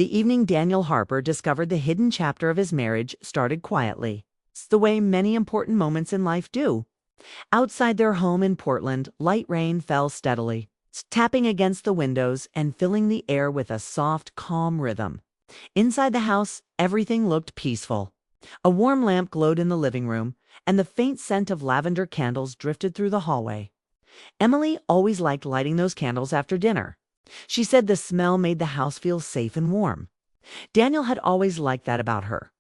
The evening Daniel Harper discovered the hidden chapter of his marriage started quietly. It's the way many important moments in life do. Outside their home in Portland, light rain fell steadily, tapping against the windows and filling the air with a soft, calm rhythm. Inside the house, everything looked peaceful. A warm lamp glowed in the living room, and the faint scent of lavender candles drifted through the hallway. Emily always liked lighting those candles after dinner. She said the smell made the house feel safe and warm. Daniel had always liked that about her.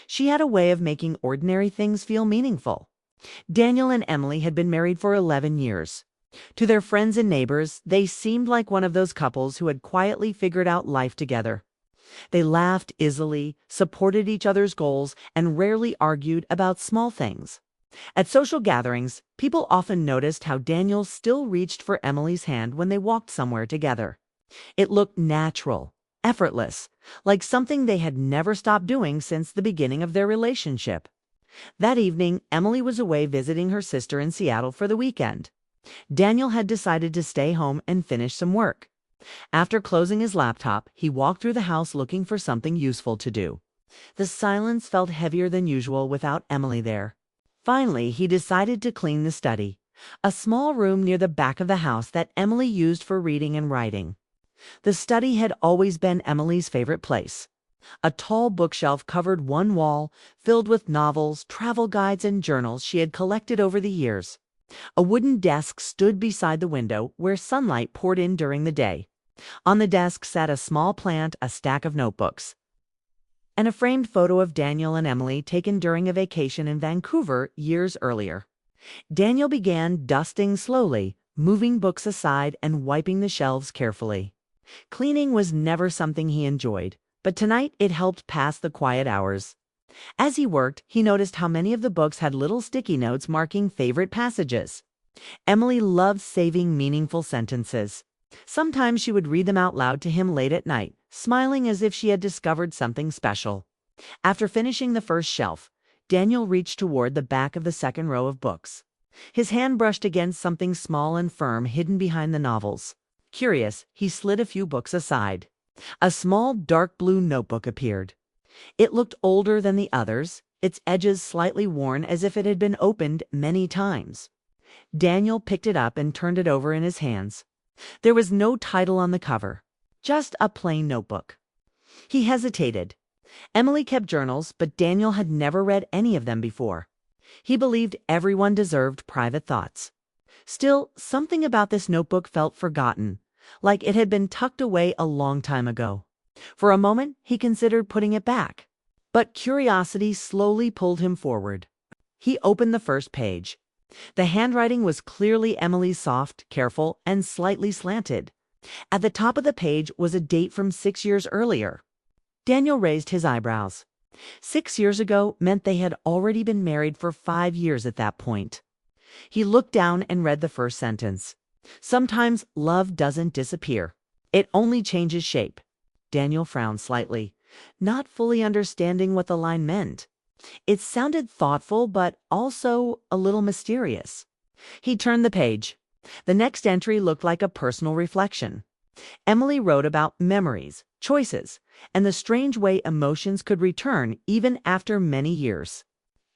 She had a way of making ordinary things feel meaningful. Daniel and Emily had been married for 11 years. To their friends and neighbors, they seemed like one of those couples who had quietly figured out life together. They laughed easily, supported each other's goals, and rarely argued about small things. At social gatherings, people often noticed how Daniel still reached for Emily's hand when they walked somewhere together. It looked natural, effortless, like something they had never stopped doing since the beginning of their relationship. That evening, Emily was away visiting her sister in Seattle for the weekend. Daniel had decided to stay home and finish some work. After closing his laptop, he walked through the house looking for something useful to do. The silence felt heavier than usual without Emily there. Finally, he decided to clean the study, a small room near the back of the house that Emily used for reading and writing. The study had always been Emily's favorite place. A tall bookshelf covered one wall, filled with novels, travel guides, and journals she had collected over the years. A wooden desk stood beside the window where sunlight poured in during the day. On the desk sat a small plant, a stack of notebooks, and a framed photo of Daniel and Emily taken during a vacation in Vancouver years earlier. Daniel began dusting slowly, moving books aside and wiping the shelves carefully. Cleaning was never something he enjoyed, but tonight it helped pass the quiet hours. As he worked, he noticed how many of the books had little sticky notes marking favorite passages. Emily loved saving meaningful sentences. Sometimes she would read them out loud to him late at night, smiling as if she had discovered something special. After finishing the first shelf, Daniel reached toward the back of the second row of books. His hand brushed against something small and firm hidden behind the novels. Curious, he slid a few books aside. A small dark blue notebook appeared. It looked older than the others, its edges slightly worn as if it had been opened many times. Daniel picked it up and turned it over in his hands. There was no title on the cover, just a plain notebook. He hesitated. Emily kept journals, but Daniel had never read any of them before. He believed everyone deserved private thoughts. Still, something about this notebook felt forgotten, like it had been tucked away a long time ago. For a moment, he considered putting it back, but curiosity slowly pulled him forward. He opened the first page. The handwriting was clearly Emily's, soft, careful, and slightly slanted. At the top of the page was a date from 6 years earlier. Daniel raised his eyebrows. 6 years ago meant they had already been married for 5 years at that point. He looked down and read the first sentence. Sometimes love doesn't disappear. It only changes shape. Daniel frowned slightly, not fully understanding what the line meant. It sounded thoughtful, but also a little mysterious. He turned the page. The next entry looked like a personal reflection. Emily wrote about memories, choices, and the strange way emotions could return even after many years.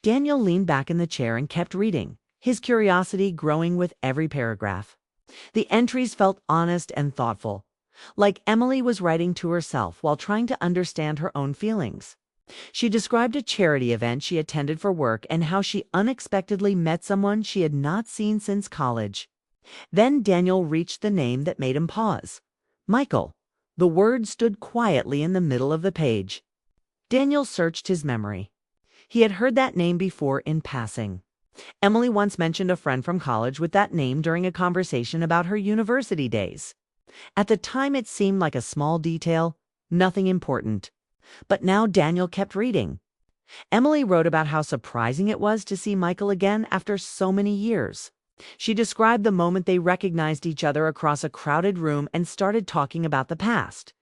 Daniel leaned back in the chair and kept reading, his curiosity growing with every paragraph. The entries felt honest and thoughtful, like Emily was writing to herself while trying to understand her own feelings. She described a charity event she attended for work and how she unexpectedly met someone she had not seen since college. Then Daniel reached the name that made him pause. Michael. The word stood quietly in the middle of the page. Daniel searched his memory. He had heard that name before in passing. Emily once mentioned a friend from college with that name during a conversation about her university days. At the time it seemed like a small detail, nothing important. But now Daniel kept reading. Emily wrote about how surprising it was to see Michael again after so many years. She described the moment they recognized each other across a crowded room and started talking about the past.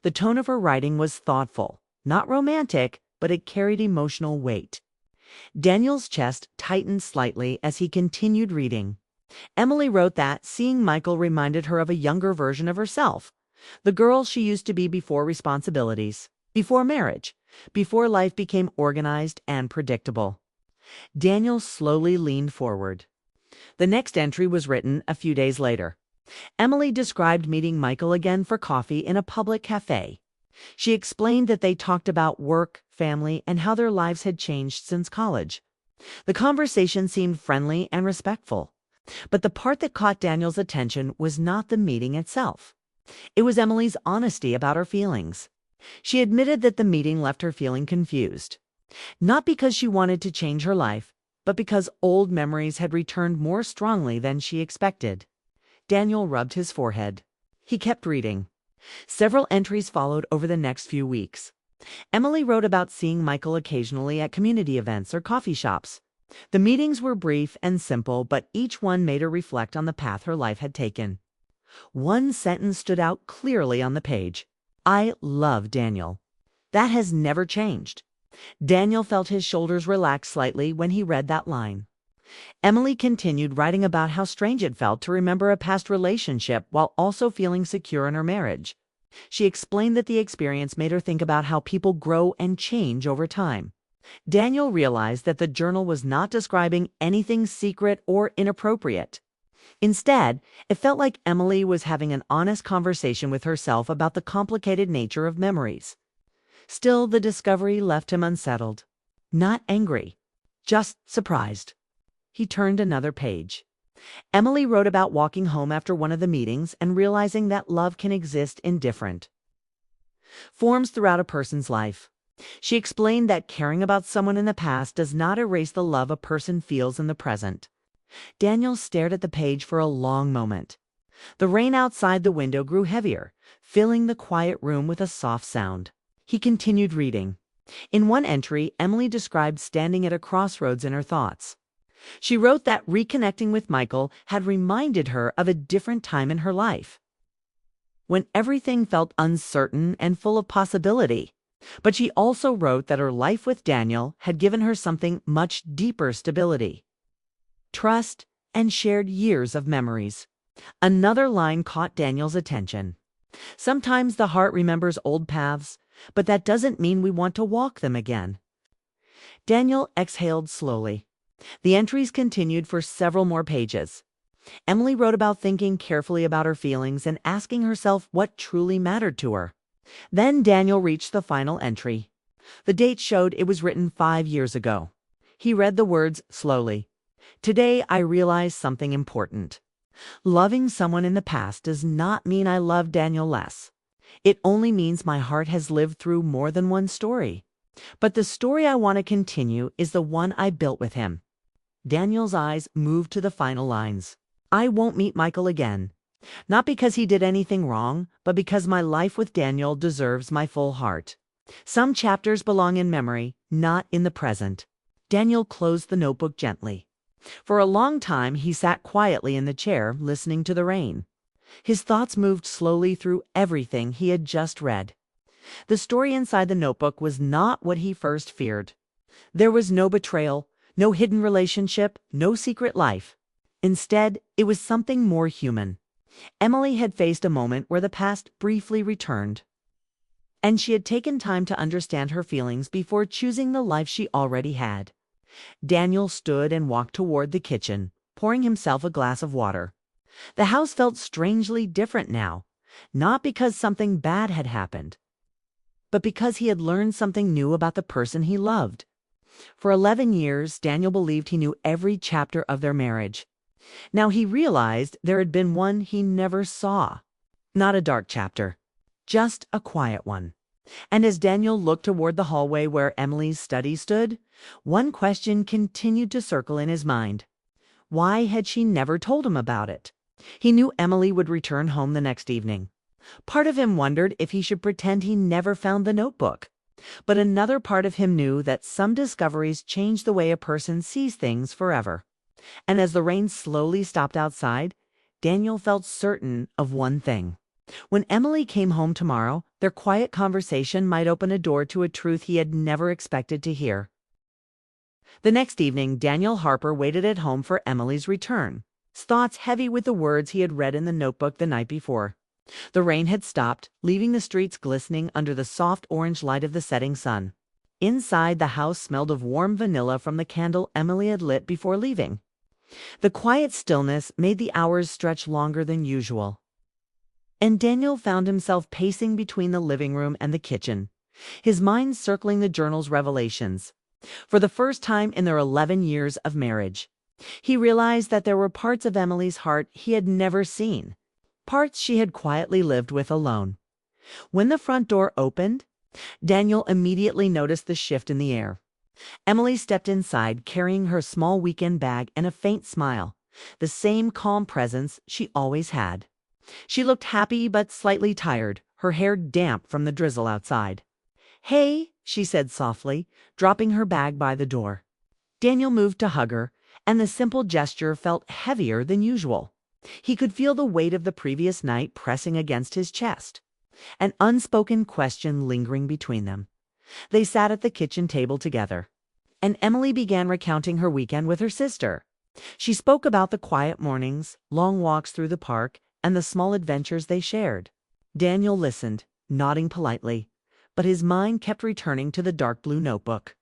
The tone of her writing was thoughtful, not romantic, but it carried emotional weight. Daniel's chest tightened slightly as he continued reading. Emily wrote that seeing Michael reminded her of a younger version of herself, The girl she used to be before responsibilities, before marriage, before life became organized and predictable. Daniel slowly leaned forward. The next entry was written a few days later. Emily described meeting Michael again for coffee in a public cafe. She explained that they talked about work, family, and how their lives had changed since college. The conversation seemed friendly and respectful. But the part that caught Daniel's attention was not the meeting itself. It was Emily's honesty about her feelings. She admitted that the meeting left her feeling confused. Not because she wanted to change her life, but because old memories had returned more strongly than she expected. Daniel rubbed his forehead. He kept reading. Several entries followed over the next few weeks. Emily wrote about seeing Michael occasionally at community events or coffee shops. The meetings were brief and simple, but each one made her reflect on the path her life had taken. One sentence stood out clearly on the page. "I love Daniel." That has never changed. Daniel felt his shoulders relax slightly when he read that line. Emily continued writing about how strange it felt to remember a past relationship while also feeling secure in her marriage. She explained that the experience made her think about how people grow and change over time. Daniel realized that the journal was not describing anything secret or inappropriate. Instead, it felt like Emily was having an honest conversation with herself about the complicated nature of memories. Still, the discovery left him unsettled. Not angry, just surprised. He turned another page. Emily wrote about walking home after one of the meetings and realizing that love can exist in different forms throughout a person's life. She explained that caring about someone in the past does not erase the love a person feels in the present. Daniel stared at the page for a long moment. The rain outside the window grew heavier, filling the quiet room with a soft sound. He continued reading. In one entry, Emily described standing at a crossroads in her thoughts. She wrote that reconnecting with Michael had reminded her of a different time in her life, when everything felt uncertain and full of possibility. But she also wrote that her life with Daniel had given her something much deeper: stability, trust, and shared years of memories. Another line caught Daniel's attention. "Sometimes the heart remembers old paths, but that doesn't mean we want to walk them again." Daniel exhaled slowly. The entries continued for several more pages. Emily wrote about thinking carefully about her feelings and asking herself what truly mattered to her. Then Daniel reached the final entry. The date showed it was written 5 years ago. He read the words slowly. "Today I realized something important. Loving someone in the past does not mean I love Daniel less. It only means my heart has lived through more than one story. But the story I want to continue is the one I built with him." Daniel's eyes moved to the final lines. "I won't meet Michael again. Not because he did anything wrong, but because my life with Daniel deserves my full heart. Some chapters belong in memory, not in the present." Daniel closed the notebook gently. For a long time, he sat quietly in the chair, listening to the rain. His thoughts moved slowly through everything he had just read. The story inside the notebook was not what he first feared. There was no betrayal, no hidden relationship, no secret life. Instead, it was something more human. Emily had faced a moment where the past briefly returned, and she had taken time to understand her feelings before choosing the life she already had. Daniel stood and walked toward the kitchen, pouring himself a glass of water. The house felt strangely different now, not because something bad had happened, but because he had learned something new about the person he loved. For 11 years, Daniel believed he knew every chapter of their marriage. Now he realized there had been one he never saw. Not a dark chapter, just a quiet one. And as Daniel looked toward the hallway where Emily's study stood, one question continued to circle in his mind. Why had she never told him about it? He knew Emily would return home the next evening. Part of him wondered if he should pretend he never found the notebook. But another part of him knew that some discoveries change the way a person sees things forever. And as the rain slowly stopped outside, Daniel felt certain of one thing. When Emily came home tomorrow, their quiet conversation might open a door to a truth he had never expected to hear. The next evening, Daniel Harper waited at home for Emily's return, his thoughts heavy with the words he had read in the notebook the night before. The rain had stopped, leaving the streets glistening under the soft orange light of the setting sun. Inside, the house smelled of warm vanilla from the candle Emily had lit before leaving. The quiet stillness made the hours stretch longer than usual. And Daniel found himself pacing between the living room and the kitchen, his mind circling the journal's revelations. For the first time in their 11 years of marriage, he realized that there were parts of Emily's heart he had never seen, parts she had quietly lived with alone. When the front door opened, Daniel immediately noticed the shift in the air. Emily stepped inside, carrying her small weekend bag and a faint smile, the same calm presence she always had. She looked happy but slightly tired, her hair damp from the drizzle outside. "Hey," she said softly, dropping her bag by the door. Daniel moved to hug her, and the simple gesture felt heavier than usual. He could feel the weight of the previous night pressing against his chest, an unspoken question lingering between them. They sat at the kitchen table together, and Emily began recounting her weekend with her sister. She spoke about the quiet mornings, long walks through the park, and the small adventures they shared. Daniel listened, nodding politely, but his mind kept returning to the dark blue notebook.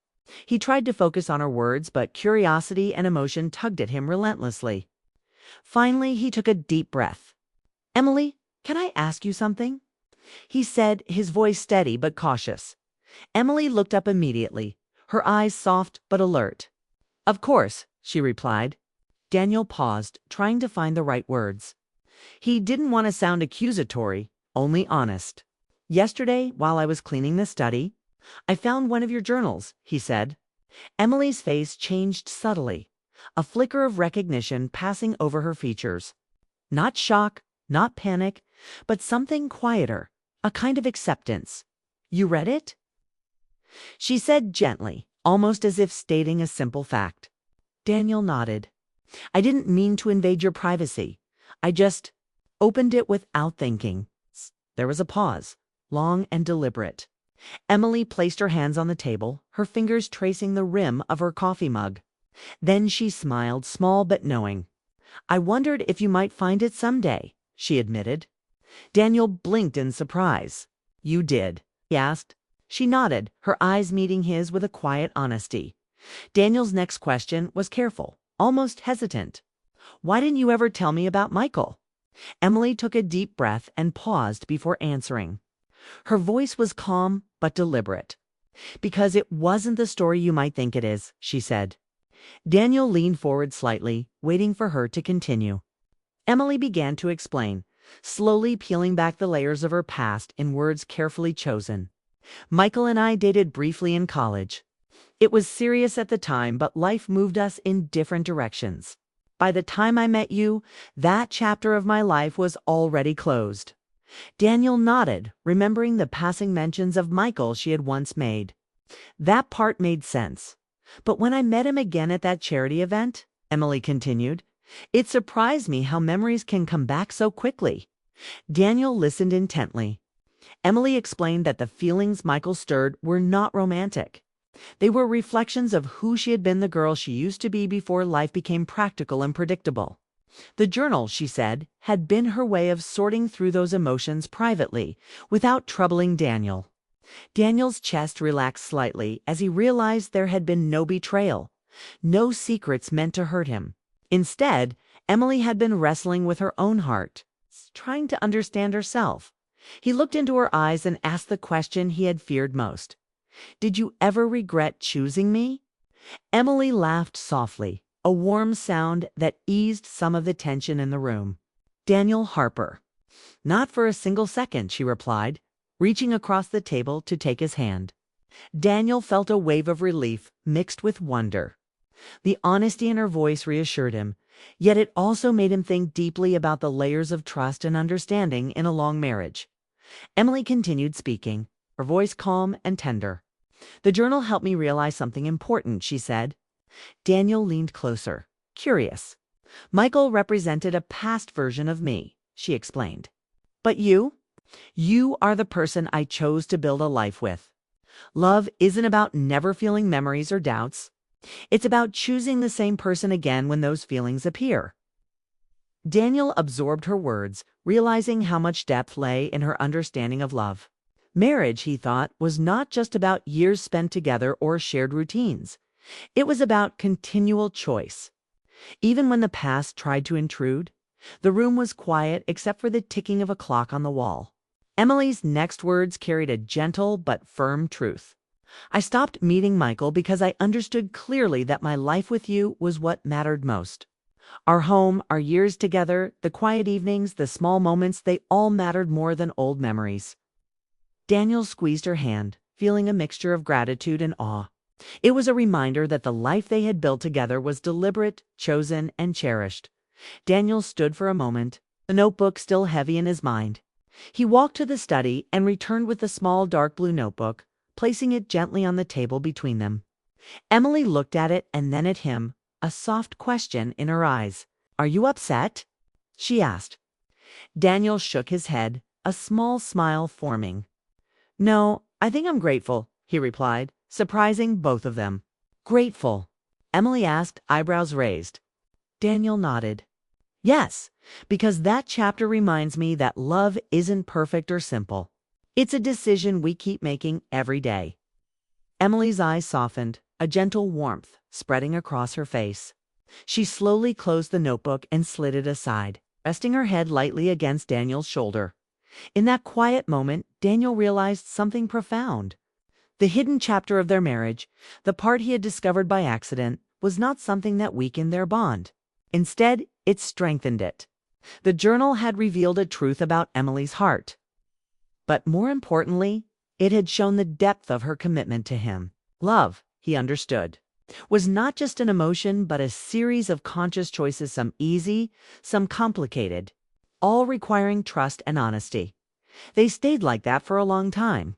He tried to focus on her words, but curiosity and emotion tugged at him relentlessly. Finally, he took a deep breath. "Emily, can I ask you something?" he said, his voice steady but cautious. Emily looked up immediately, her eyes soft but alert. "Of course," she replied. Daniel paused, trying to find the right words. He didn't want to sound accusatory, only honest. "Yesterday, while I was cleaning the study, I found one of your journals," he said. Emily's face changed subtly, a flicker of recognition passing over her features. Not shock, not panic, but something quieter, a kind of acceptance. "You read it?" she said gently, almost as if stating a simple fact. Daniel nodded. "I didn't mean to invade your privacy. I just opened it without thinking." There was a pause, long and deliberate. Emily placed her hands on the table, her fingers tracing the rim of her coffee mug. Then she smiled, small but knowing. "I wondered if you might find it someday," she admitted. Daniel blinked in surprise. "You did?" he asked. She nodded, her eyes meeting his with a quiet honesty. Daniel's next question was careful, almost hesitant. "Why didn't you ever tell me about Michael?" Emily took a deep breath and paused before answering. Her voice was calm but deliberate. "Because it wasn't the story you might think it is," she said. Daniel leaned forward slightly, waiting for her to continue. Emily began to explain, slowly peeling back the layers of her past in words carefully chosen. "Michael and I dated briefly in college. It was serious at the time, but life moved us in different directions. By the time I met you, that chapter of my life was already closed." Daniel nodded, remembering the passing mentions of Michael she had once made. That part made sense. "But when I met him again at that charity event," Emily continued, "it surprised me how memories can come back so quickly." Daniel listened intently. Emily explained that the feelings Michael stirred were not romantic. They were reflections of who she had been, the girl she used to be before life became practical and predictable. The journal, she said, had been her way of sorting through those emotions privately, without troubling Daniel. Daniel's chest relaxed slightly as he realized there had been no betrayal, no secrets meant to hurt him. Instead, Emily had been wrestling with her own heart, trying to understand herself. He looked into her eyes and asked the question he had feared most. "Did you ever regret choosing me?" Emily laughed softly, a warm sound that eased some of the tension in the room. "Daniel Harper." "Not for a single second," she replied, reaching across the table to take his hand. Daniel felt a wave of relief mixed with wonder. The honesty in her voice reassured him, yet it also made him think deeply about the layers of trust and understanding in a long marriage. Emily continued speaking, her voice calm and tender. "The journal helped me realize something important," she said. Daniel leaned closer, curious. "Michael represented a past version of me," she explained. "But you? You are the person I chose to build a life with. Love isn't about never feeling memories or doubts. It's about choosing the same person again when those feelings appear." Daniel absorbed her words, realizing how much depth lay in her understanding of love. Marriage, he thought, was not just about years spent together or shared routines. It was about continual choice. Even when the past tried to intrude, the room was quiet except for the ticking of a clock on the wall. Emily's next words carried a gentle but firm truth. I stopped meeting Michael because I understood clearly that my life with you was what mattered most. Our home, our years together, the quiet evenings, the small moments, they all mattered more than old memories. Daniel squeezed her hand, feeling a mixture of gratitude and awe. It was a reminder that the life they had built together was deliberate, chosen, and cherished. Daniel stood for a moment, the notebook still heavy in his mind. He walked to the study and returned with the small dark blue notebook, placing it gently on the table between them. Emily looked at it and then at him, a soft question in her eyes. "Are you upset?" she asked. Daniel shook his head, a small smile forming. "No, I think I'm grateful," he replied, surprising both of them. "Grateful?" Emily asked, eyebrows raised. Daniel nodded. "Yes, because that chapter reminds me that love isn't perfect or simple. It's a decision we keep making every day." Emily's eyes softened, a gentle warmth spreading across her face. She slowly closed the notebook and slid it aside, resting her head lightly against Daniel's shoulder. In that quiet moment, Daniel realized something profound. The hidden chapter of their marriage, the part he had discovered by accident, was not something that weakened their bond. Instead, it strengthened it. The journal had revealed a truth about Emily's heart. But more importantly, it had shown the depth of her commitment to him. Love, he understood, was not just an emotion but a series of conscious choices, some easy, some complicated, all requiring trust and honesty. They stayed like that for a long time,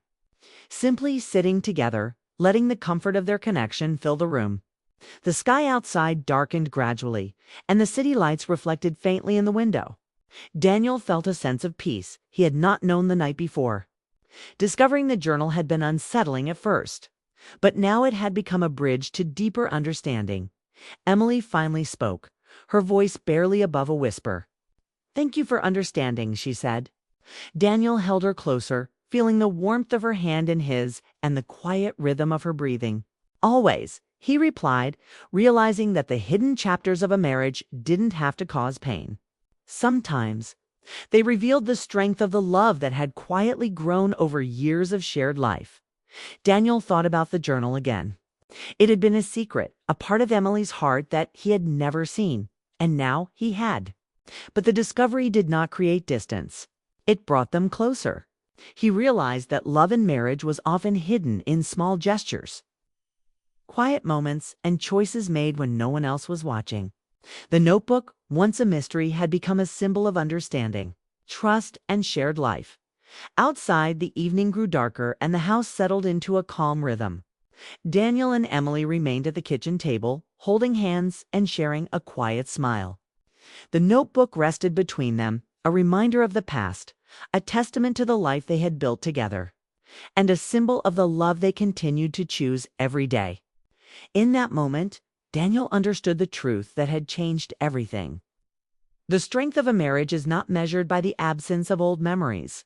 simply sitting together, letting the comfort of their connection fill the room. The sky outside darkened gradually, and the city lights reflected faintly in the window. Daniel felt a sense of peace he had not known the night before. Discovering the journal had been unsettling at first, but now it had become a bridge to deeper understanding. Emily finally spoke, her voice barely above a whisper. "Thank you for understanding," she said. Daniel held her closer, feeling the warmth of her hand in his and the quiet rhythm of her breathing. "Always," he replied, realizing that the hidden chapters of a marriage didn't have to cause pain. Sometimes they revealed the strength of the love that had quietly grown over years of shared life. Daniel thought about the journal again. It had been a secret, a part of Emily's heart that he had never seen, and now he had. But the discovery did not create distance. It brought them closer. He realized that love in marriage was often hidden in small gestures, quiet moments, and choices made when no one else was watching. The notebook, once a mystery, had become a symbol of understanding, trust, and shared life. Outside, the evening grew darker and the house settled into a calm rhythm. Daniel and Emily remained at the kitchen table, holding hands and sharing a quiet smile. The notebook rested between them, a reminder of the past, a testament to the life they had built together, and a symbol of the love they continued to choose every day. In that moment, Daniel understood the truth that had changed everything. The strength of a marriage is not measured by the absence of old memories,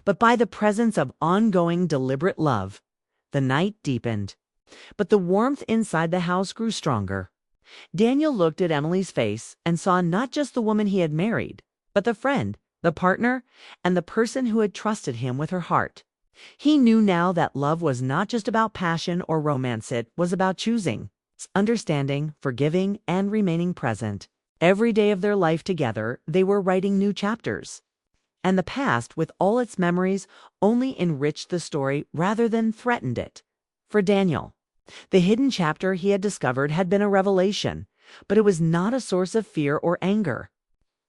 but by the presence of ongoing, deliberate love. The night deepened, but the warmth inside the house grew stronger. Daniel looked at Emily's face and saw not just the woman he had married, but the friend, the partner, and the person who had trusted him with her heart. He knew now that love was not just about passion or romance, it was about choosing, understanding, forgiving, and remaining present. Every day of their life together, they were writing new chapters. And the past, with all its memories, only enriched the story rather than threatened it. For Daniel, the hidden chapter he had discovered had been a revelation, but it was not a source of fear or anger.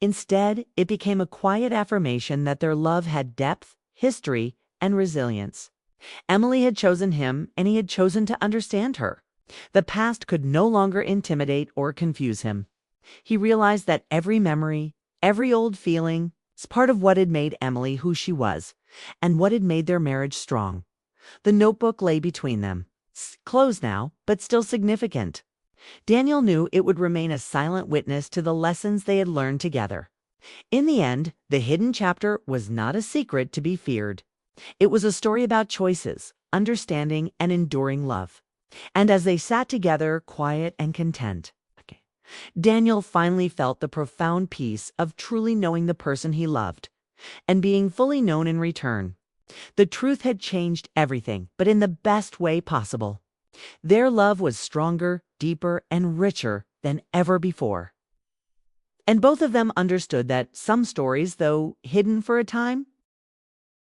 Instead, it became a quiet affirmation that their love had depth, history, and resilience. Emily had chosen him, and he had chosen to understand her. The past could no longer intimidate or confuse him. He realized that every memory, every old feeling, was part of what had made Emily who she was, and what had made their marriage strong. The notebook lay between them, closed now, but still significant. Daniel knew it would remain a silent witness to the lessons they had learned together. In the end, the hidden chapter was not a secret to be feared. It was a story about choices, understanding, and enduring love. And as they sat together, quiet and content, Daniel finally felt the profound peace of truly knowing the person he loved and being fully known in return. The truth had changed everything, but in the best way possible. Their love was stronger, deeper, and richer than ever before. And both of them understood that some stories, though hidden for a time,